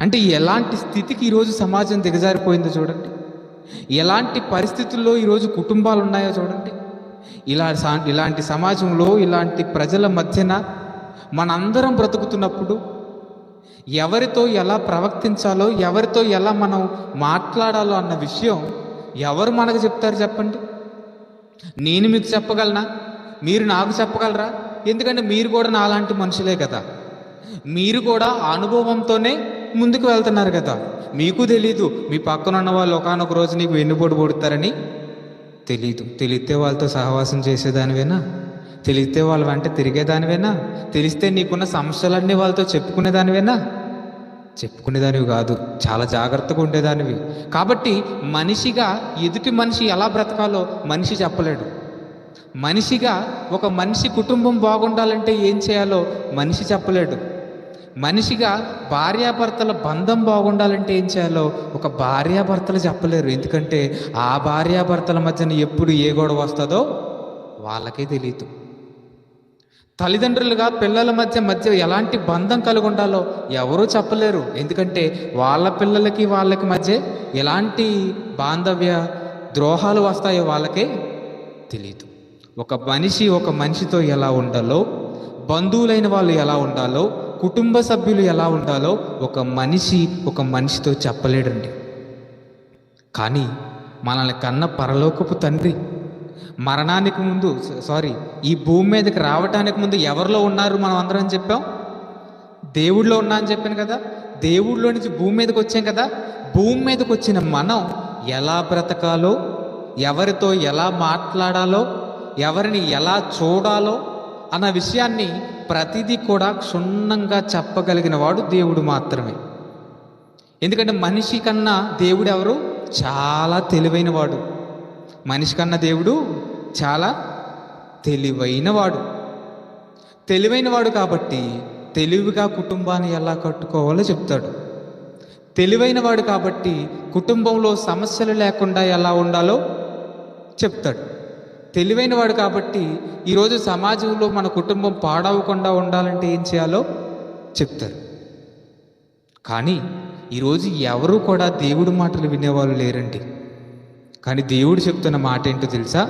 అంటే ఎలాంటి స్థితికి ఈరోజు సమాజం దిగజారిపోయిందో చూడండి. ఎలాంటి పరిస్థితుల్లో ఈరోజు కుటుంబాలు ఉన్నాయో చూడండి. ఇలాంటి సమాజంలో, ఇలాంటి ప్రజల మధ్యన మనందరం బ్రతుకుతున్నప్పుడు ఎవరితో ఎలా ప్రవర్తించాలో, ఎవరితో ఎలా మనం మాట్లాడాలో అన్న విషయం ఎవరు మనకు చెప్తారు చెప్పండి? నేను మీకు చెప్పగలనా? మీరు నాకు చెప్పగలరా? ఎందుకంటే మీరు కూడా నాలాంటి మనుషులే కదా. మీరు కూడా అనుభవంతోనే ముందుకు వెళ్తున్నారు కదా. మీకు తెలీదు మీ పక్కన ఉన్న వాళ్ళు ఒకానొక రోజు నీకు వెన్నుపోటు పొడుతారని. తెలిస్తే వాళ్ళతో సహవాసం చేసేదానివేనా? తెలిస్తే వాళ్ళ వెంట తిరిగేదానివేనా? తెలిస్తే నీకున్న సమస్యలన్నీ వాళ్ళతో చెప్పుకునేదానివేనా? చెప్పుకునేదానివి కాదు, చాలా జాగ్రత్తగా ఉండేదానివి. కాబట్టి మనిషిగా ఎదుటి మనిషి ఎలా బ్రతకాలో మనిషి చెప్పలేడు. మనిషిగా ఒక మనిషి కుటుంబం బాగుండాలంటే ఏం చేయాలో మనిషి చెప్పలేడు. మనిషిగా భార్యాభర్తల బంధం బాగుండాలంటే ఏం చేయాలో ఒక భార్యాభర్తలు చెప్పలేరు. ఎందుకంటే ఆ భార్యాభర్తల మధ్యన ఎప్పుడు ఏ గొడవ వస్తుందో వాళ్ళకే తెలియదు. తల్లిదండ్రులుగా పిల్లల మధ్య ఎలాంటి బంధం కలిగి ఉండాలో ఎవరూ చెప్పలేరు. ఎందుకంటే వాళ్ళ పిల్లలకి వాళ్ళకి మధ్య ఎలాంటి బాంధవ్య ద్రోహాలు వస్తాయో వాళ్ళకే తెలియదు. ఒక మనిషితో ఎలా ఉండాలో, బంధువులైన వాళ్ళు ఎలా ఉండాలో, కుటుంబ సభ్యులు ఎలా ఉండాలో ఒక మనిషితో చెప్పలేడండి. కానీ మనల్ని కన్న పరలోకపు తండ్రి మరణానికి ముందు ఈ భూమి మీదకి రావటానికి ముందు ఎవరిలో ఉన్నారు మనం అందరం చెప్పాం? దేవుడిలో ఉన్నా అని చెప్పాను కదా. దేవుడిలో నుంచి భూమి మీదకి వచ్చాం కదా. భూమి మీదకి వచ్చిన మనం ఎలా బ్రతకాలో, ఎవరితో ఎలా మాట్లాడాలో, ఎవరిని ఎలా చూడాలో అన్న విషయాన్ని ప్రతిదీ కూడా క్షుణ్ణంగా చెప్పగలిగిన వాడు దేవుడు మాత్రమే. ఎందుకంటే మనిషి కన్నా దేవుడు ఎవరు? చాలా తెలివైన వాడు. మనిషి కన్నా దేవుడు చాలా తెలివైన వాడు కాబట్టి తెలివిగా కుటుంబాన్ని ఎలా కట్టుకోవాలో చెప్తాడు. తెలివైన వాడు కాబట్టి కుటుంబంలో సమస్యలు లేకుండా ఎలా ఉండాలో చెప్తాడు. తెలివైన వాడు కాబట్టి ఈరోజు సమాజంలో మన కుటుంబం పాడవకుండా ఉండాలంటే ఏం చేయాలో చెప్తారు. కానీ ఈరోజు ఎవరు కూడా దేవుడి మాటలు వినేవాళ్ళు లేరండి. కానీ దేవుడు చెప్తున్న మాట ఏంటో తెలుసా?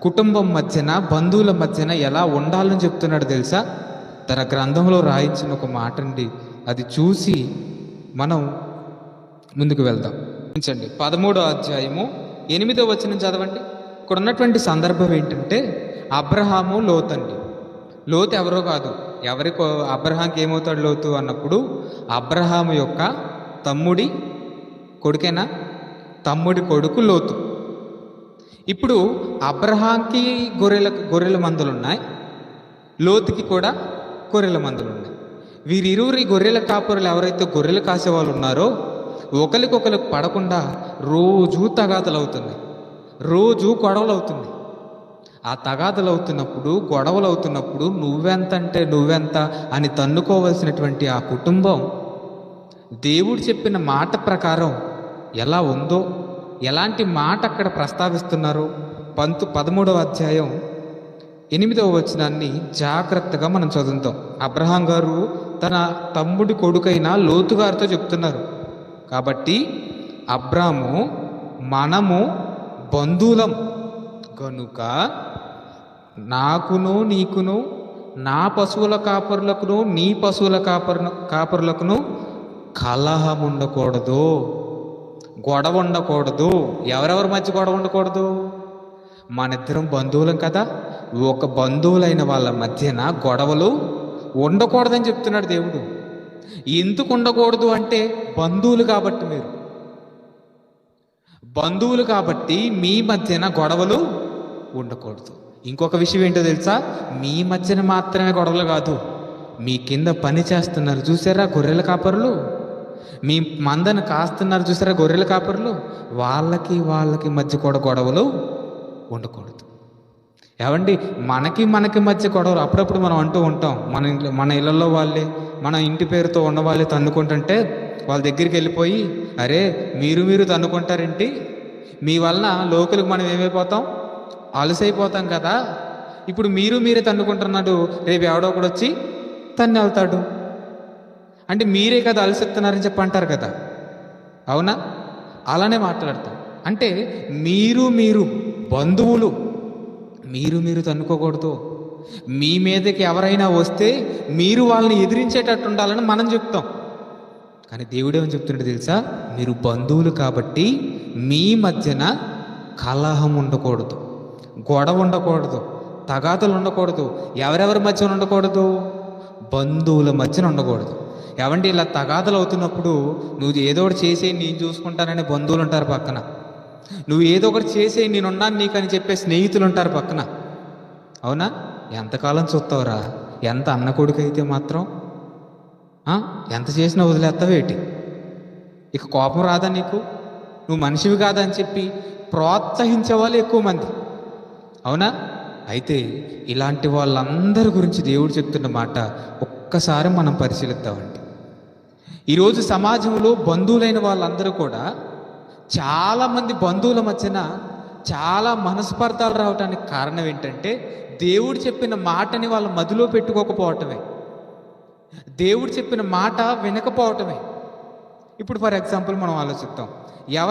కుటుంబం మధ్యన, బంధువుల మధ్యన ఎలా ఉండాలని చెప్తున్నాడు తెలుసా? తన గ్రంథంలో రాయించిన ఒక మాట అండి. అది చూసి మనం ముందుకు వెళ్దాం. 13వ అధ్యాయము 8వ వచనం చదవండి. ఇక్కడ ఉన్నటువంటి సందర్భం ఏంటంటే అబ్రహాము, లోతు అండి. లోతు ఎవరో కాదు. అబ్రహాంకి ఏమవుతాడు లోతు అన్నప్పుడు అబ్రహాము యొక్క తమ్ముడి కొడుకు లోతు. ఇప్పుడు అబ్రహాంకి గొర్రెల మందలు ఉన్నాయి, లోతుకి కూడా గొర్రెల మందలు ఉన్నాయి. వీరిరువురి గొర్రెల కాపురులు ఎవరైతే గొర్రెలు కాసేవాళ్ళు ఉన్నారో ఒకరికొకరికి పడకుండా రోజు తగాదలు అవుతున్నాయి, రోజు గొడవలు అవుతున్నాయి. ఆ తగాదలు అవుతున్నప్పుడు, గొడవలు అవుతున్నప్పుడు నువ్వెంత అని తన్నుకోవలసినటువంటి ఆ కుటుంబం దేవుడు చెప్పిన మాట ప్రకారం ఎలా ఉందో, ఎలాంటి మాట అక్కడ ప్రస్తావిస్తున్నారో 13వ అధ్యాయం 8వ వచనాన్ని జాగ్రత్తగా మనం చదువుతాం. అబ్రహాం గారు తన తమ్ముడి కొడుకైన లోతు గారితో చెప్తున్నారు. కాబట్టి అబ్రాము, మనము బంధువులం కనుక నాకును నీకును, నా పశువుల కాపరులకును నీ పశువుల కాపరులకును కలహం ఉండకూడదు, గొడవ ఉండకూడదు. ఎవరెవరి మధ్య గొడవ ఉండకూడదు? మనిద్దరం బంధువులం కదా. ఒక బంధువులైన వాళ్ళ మధ్యన గొడవలు ఉండకూడదని చెప్తున్నాడు దేవుడు. ఎందుకు ఉండకూడదు అంటే బంధువులు కాబట్టి మీ మధ్యన గొడవలు ఉండకూడదు. ఇంకొక విషయం ఏంటో తెలుసా? మీ మధ్యన మాత్రమే గొడవలు కాదు, మీ కింద పని చేస్తున్నారు చూసారా గొర్రెల కాపరులు, మీ మందను కాస్తున్నారు చూసారా గొర్రెల కాపరులు, వాళ్ళకి మధ్య కూడా గొడవలు ఉండకూడదు. ఏవండి, మనకి మధ్య గొడవలు అప్పుడప్పుడు మనం అంటూ ఉంటాం. మన ఇళ్ళల్లో వాళ్ళే, మన ఇంటి పేరుతో ఉన్న వాళ్ళే తన్నుకుంటుంటే వాళ్ళ దగ్గరికి వెళ్ళిపోయి, అరే మీరు తన్నుకుంటారేంటి, మీ వలన లోకలకు మనం ఏమైపోతాం, అలసైపోతాం కదా. ఇప్పుడు మీరే తన్నుకుంటున్నాడు, రేపు ఎవడో ఒకడు వచ్చి తన్ని వెళ్తాడు అంటే మీరే కదా అలసెత్తున్నారని చెప్పి అంటారు కదా, అవునా? అలానే మాట్లాడతాం. అంటే మీరు బంధువులు మీరు తన్నుకోకూడదు. మీ మీదకి ఎవరైనా వస్తే మీరు వాళ్ళని ఎదిరించేటట్టు ఉండాలని మనం చెప్తాం. కానీ దేవుడేమని చెప్తుంటే తెలుసా? మీరు బంధువులు కాబట్టి మీ మధ్యన కలహం ఉండకూడదు, గొడవ ఉండకూడదు, తగాదలు ఉండకూడదు. ఎవరెవరి మధ్యన ఉండకూడదు? బంధువుల మధ్యన ఉండకూడదు. ఏమంటే ఇలా తగాదలు అవుతున్నప్పుడు నువ్వు ఏదో ఒకటి చేసే నేను చూసుకుంటానని బంధువులు ఉంటారు పక్కన, నువ్వు ఏదో ఒకటి చేసే నేనున్నాను నీకు అని చెప్పే స్నేహితులు ఉంటారు పక్కన, అవునా? ఎంతకాలం చూస్తావురా? ఎంత అన్న కొడుకు అయితే మాత్రం ఎంత చేసినా వదిలేస్తావేటి? ఇక కోపం రాదా నీకు? నువ్వు మనిషివి కాదా అని చెప్పి ప్రోత్సహించే వాళ్ళు ఎక్కువ మంది, అవునా? అయితే ఇలాంటి వాళ్ళందరి గురించి దేవుడు చెప్తున్న మాట ఒక్కసారి మనం పరిశీలిద్దామండి. ఈరోజు సమాజంలో బంధువులైన వాళ్ళందరూ కూడా, చాలామంది బంధువుల మధ్యన చాలా మనస్పర్ధాలు రావడానికి కారణం ఏంటంటే దేవుడు చెప్పిన మాటని వాళ్ళ మదిలో పెట్టుకోకపోవటమే, దేవుడు చెప్పిన మాట వినకపోవటమే. ఇప్పుడు ఫర్ ఎగ్జాంపుల్ మనం ఆలోచిద్దాం.